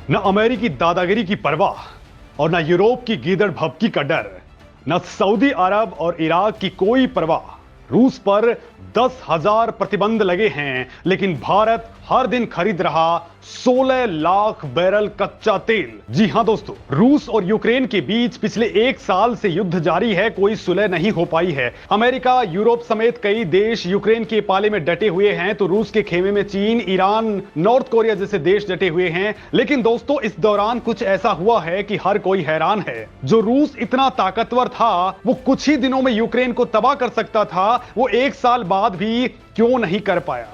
न अमेरिकी दादागिरी की परवाह और न यूरोप की गीदड़ भभकी का डर, न सऊदी अरब और इराक की कोई परवाह। रूस पर 10,000 प्रतिबंध लगे हैं, लेकिन भारत हर दिन खरीद रहा 16 लाख बैरल कच्चा तेल। जी हां दोस्तों, रूस और यूक्रेन के बीच पिछले 1 साल से युद्ध जारी है, कोई सुलह नहीं हो पाई है। अमेरिका, यूरोप समेत कई देश यूक्रेन के पाले में डटे हुए हैं, तो रूस के खेमे में चीन, ईरान, नॉर्थ कोरिया जैसे देश डटे हुए हैं। लेकिन दोस्तों, इस दौरान कुछ ऐसा हुआ है कि हर कोई हैरान है। जो रूस इतना ताकतवर था, वो कुछ ही दिनों में यूक्रेन को तबाह कर सकता था, वो 1 साल बाद भी क्यों नहीं कर पाया?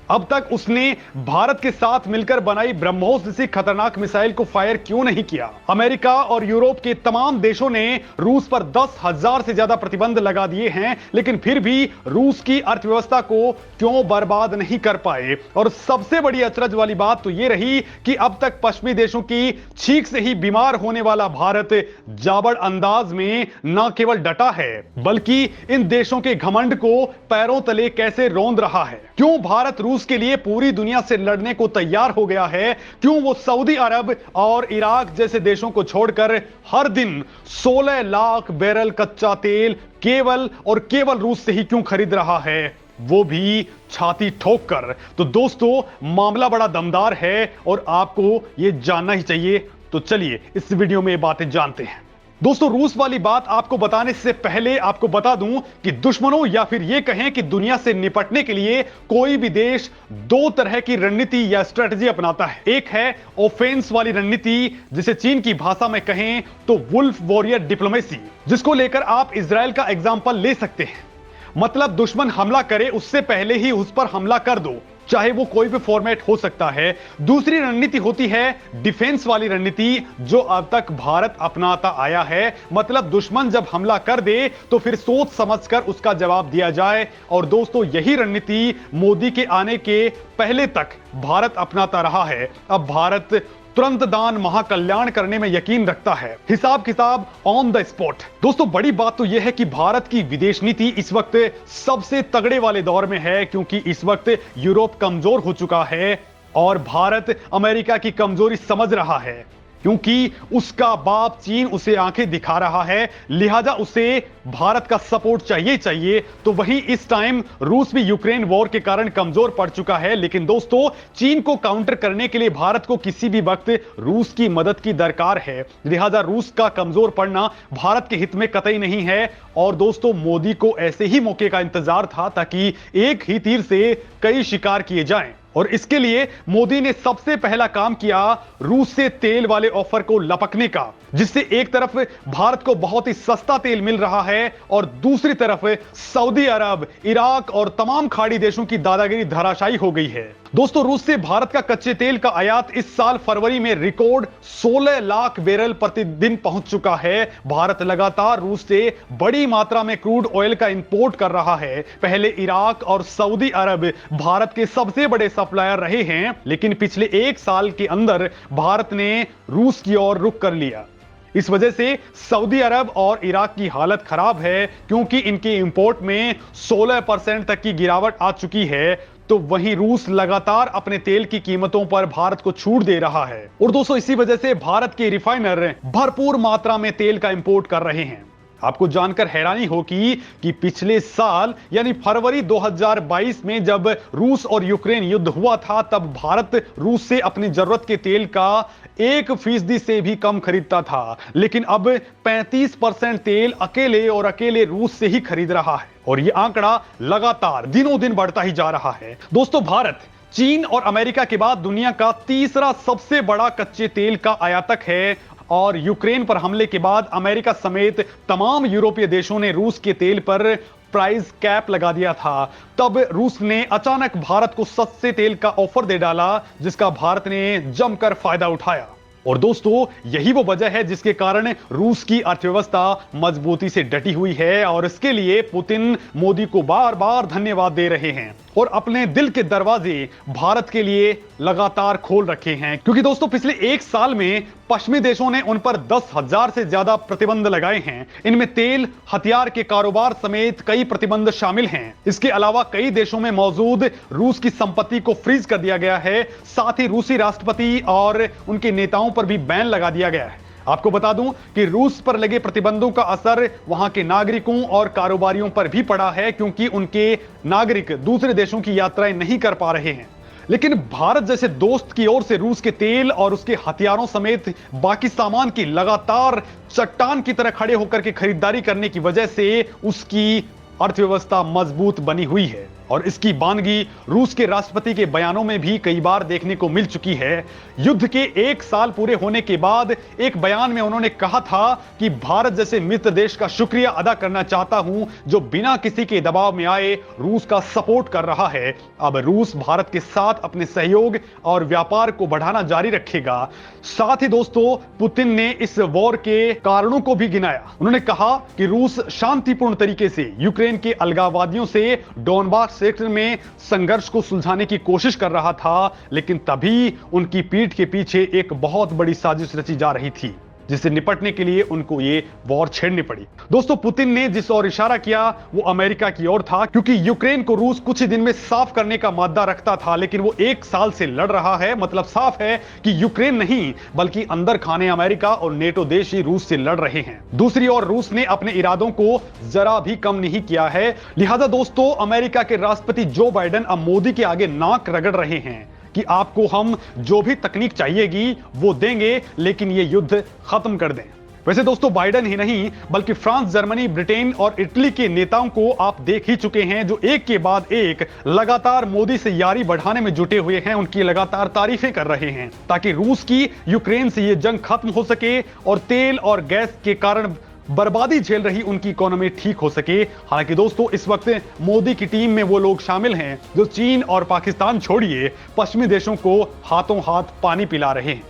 अब तक उसने भारत के साथ मिलकर बनाई ब्रह्मोस जैसी खतरनाक मिसाइल को फायर क्यों नहीं किया? अमेरिका और यूरोप के तमाम देशों ने रूस पर 10,000 से ज्यादा प्रतिबंध लगा दिए हैं, लेकिन फिर भी रूस की अर्थव्यवस्था को क्यों बर्बाद नहीं कर पाए? और सबसे बड़ी अचरज वाली बात तो यह रही कि अब तक पश्चिमी देशों की छींक से ही बीमार होने वाला भारत जाबड़ अंदाज में न केवल डटा है, बल्कि इन देशों के घमंड को पैरों तले कैसे रौंद रहा है। क्यों भारत रूस के लिए पूरी दुनिया से लड़ने को तैयार हो गया है? क्यों वो सऊदी अरब और इराक जैसे देशों को छोड़कर हर दिन 16 लाख बैरल कच्चा तेल केवल और केवल रूस से ही क्यों खरीद रहा है, वो भी छाती ठोक कर? तो दोस्तों, मामला बड़ा दमदार है और आपको यह जानना ही चाहिए। तो चलिए इस वीडियो में ये बातें जानते हैं। दोस्तों, रूस वाली बात आपको बताने से पहले आपको बता दूं कि दुश्मनों या फिर यह कहें कि दुनिया से निपटने के लिए कोई भी देश 2 तरह की रणनीति या स्ट्रेटजी अपनाता है। एक है ऑफेंस वाली रणनीति, जिसे चीन की भाषा में कहें तो वुल्फ वॉरियर डिप्लोमेसी, जिसको लेकर आप इजराइल का एग्जांपल ले सकते हैं। मतलब दुश्मन हमला करे उससे पहले ही उस पर हमला कर दो, चाहे वो कोई भी फॉर्मेट हो सकता है। दूसरी रणनीति होती है डिफेंस वाली रणनीति, जो अब तक भारत अपनाता आया है। मतलब दुश्मन जब हमला कर दे तो फिर सोच समझकर उसका जवाब दिया जाए। और दोस्तों, यही रणनीति मोदी के आने के पहले तक भारत अपनाता रहा है। अब भारत तुरंत दान महाकल्याण करने में यकीन रखता है। हिसाब किताब ऑन द स्पॉट। दोस्तों, बड़ी बात तो यह है कि भारत की विदेश नीति इस वक्त सबसे तगड़े वाले दौर में है, क्योंकि इस वक्त यूरोप कमजोर हो चुका है और भारत अमेरिका की कमजोरी समझ रहा है, क्योंकि उसका बाप चीन उसे आंखें दिखा रहा है। लिहाजा उसे भारत का सपोर्ट चाहिए। तो वहीं इस टाइम रूस भी यूक्रेन वॉर के कारण कमजोर पड़ चुका है। लेकिन दोस्तों, चीन को काउंटर करने के लिए भारत को किसी भी वक्त रूस की मदद की दरकार है। लिहाजा रूस का कमजोर पड़ना भारत के हित में कतई नहीं है। और दोस्तों, मोदी को ऐसे ही मौके का इंतजार था ताकि एक ही तीर से कई शिकार किए जाएं। और इसके लिए मोदी ने सबसे पहला काम किया रूस से तेल वाले ऑफर को लपकने का, जिससे एक तरफ भारत को बहुत ही सस्ता तेल मिल रहा है और दूसरी तरफ सऊदी अरब, इराक और तमाम खाड़ी देशों की दादागिरी धराशायी हो गई है। दोस्तों, रूस से भारत का कच्चे तेल का आयात इस साल फरवरी में रिकॉर्ड 16 लाख बैरल प्रतिदिन पहुंच चुका है। भारत लगातार रूस से बड़ी मात्रा में क्रूड ऑयल का इंपोर्ट कर रहा है। पहले इराक और सऊदी अरब भारत के सबसे बड़े सप्लायर रहे हैं, लेकिन पिछले 1 साल के अंदर भारत ने रूस की ओर रुख कर लिया। इस वजह से सऊदी अरब और इराक की हालत खराब है, क्योंकि इनके इंपोर्ट में 16% तक की गिरावट आ चुकी है। तो वहीं रूस लगातार अपने तेल की कीमतों पर भारत को छूट दे रहा है। और दोस्तों, इसी वजह से भारत के रिफाइनर भरपूर मात्रा में तेल का इंपोर्ट कर रहे हैं। आपको जानकर हैरानी होगी कि पिछले साल यानी फरवरी 2022 में जब रूस और यूक्रेन युद्ध हुआ था, तब भारत रूस से अपनी जरूरत के तेल का 1% से भी कम खरीदता था। लेकिन अब 35% तेल अकेले रूस से ही खरीद रहा है। और यह आंकड़ा लगातार दिनों दिन बढ़ता ही जा रहा है। दोस्तों, भारत चीन और अमेरिका के बाद दुनिया का तीसरा सबसे बड़ा कच्चे तेल का आयातक है। और यूक्रेन पर हमले के बाद अमेरिका समेत तमाम यूरोपीय देशों ने रूस के तेल पर प्राइस कैप लगा दिया था। तब रूस ने अचानक भारत को सस्ते तेल का ऑफर दे डाला, जिसका भारत ने जमकर फायदा उठाया। और दोस्तों, यही वो वजह है जिसके कारण रूस की अर्थव्यवस्था मजबूती से डटी हुई है और इसके लिए पुतिन मोदी को बार बार धन्यवाद दे रहे हैं। और अपने दिल के दरवाजे भारत के लिए लगातार खोल रखे हैं। क्योंकि दोस्तों पिछले एक साल में पश्चिमी देशों ने उन पर 10,000 से ज्यादा प्रतिबंध लगाए हैं। इनमें तेल, हथियार के कारोबार समेत कई प्रतिबंध शामिल हैं। इसके अलावा कई देशों में मौजूद रूस की संपत्ति को फ्रीज कर दिया गया है। साथ ही रूसी राष्ट्रपति और उनके नेताओं पर भी बैन लगा दिया गया है। आपको बता दूं कि रूस पर लगे प्रतिबंधों का असर वहां के नागरिकों और कारोबारियों पर भी पड़ा है, क्योंकि उनके नागरिक दूसरे देशों की यात्राएं नहीं कर पा रहे हैं। लेकिन भारत जैसे दोस्त की ओर से रूस के तेल और उसके हथियारों समेत बाकी सामान की लगातार चट्टान की तरह खड़े होकर के खरीदारी करने की वजह से उसकी अर्थव्यवस्था मजबूत बनी हुई है। और इसकी बानगी रूस के राष्ट्रपति के बयानों में भी कई बार देखने को मिल चुकी है। युद्ध के एक साल पूरे होने के बाद एक बयान में उन्होंने कहा था कि भारत जैसे मित्र देश का शुक्रिया अदा करना चाहता हूं जो बिना किसी के दबाव में आए रूस का सपोर्ट कर रहा है। अब रूस भारत के साथ अपने सहयोग और व्यापार को बढ़ाना जारी रखेगा। साथ ही दोस्तों पुतिन ने इस वॉर के कारणों को भी गिनाया। उन्होंने कहा कि रूस शांतिपूर्ण तरीके से यूक्रेन के अलगाववादियों से डोनबास क्षेत्र में संघर्ष को सुलझाने की कोशिश कर रहा था, लेकिन तभी उनकी पीठ के पीछे एक बहुत बड़ी साजिश रची जा रही थी, जिससे निपटने के लिए उनको ये वॉर छेड़नी पड़ी। दोस्तों पुतिन ने जिस ओर इशारा किया वो अमेरिका की ओर था, क्योंकि यूक्रेन को रूस कुछ ही दिन में साफ करने का मादा रखता था, लेकिन वो एक साल से लड़ रहा है। मतलब साफ है कि यूक्रेन नहीं बल्कि अंदर खाने अमेरिका और नेटो देश ही रूस से लड़ रहे हैं। दूसरी ओर रूस ने अपने इरादों को जरा भी कम नहीं किया है। लिहाजा दोस्तों अमेरिका के राष्ट्रपति जो बाइडेन अब मोदी के आगे नाक रगड़ रहे हैं कि आपको हम जो भी तकनीक चाहिएगी वो देंगे, लेकिन ये युद्ध खत्म कर दें। वैसे दोस्तों बाइडेन ही नहीं बल्कि फ्रांस, जर्मनी, ब्रिटेन और इटली के नेताओं को आप देख ही चुके हैं जो एक के बाद एक लगातार मोदी से यारी बढ़ाने में जुटे हुए हैं। उनकी लगातार तारीफें कर रहे हैं ताकि रूस की यूक्रेन से ये जंग खत्म हो सके और तेल और गैस के कारण बर्बादी झेल रही उनकी इकोनॉमी ठीक हो सके। हालांकि दोस्तों इस वक्त मोदी की टीम में वो लोग शामिल हैं जो चीन और पाकिस्तान छोड़िए पश्चिमी देशों को हाथों हाथ पानी पिला रहे हैं।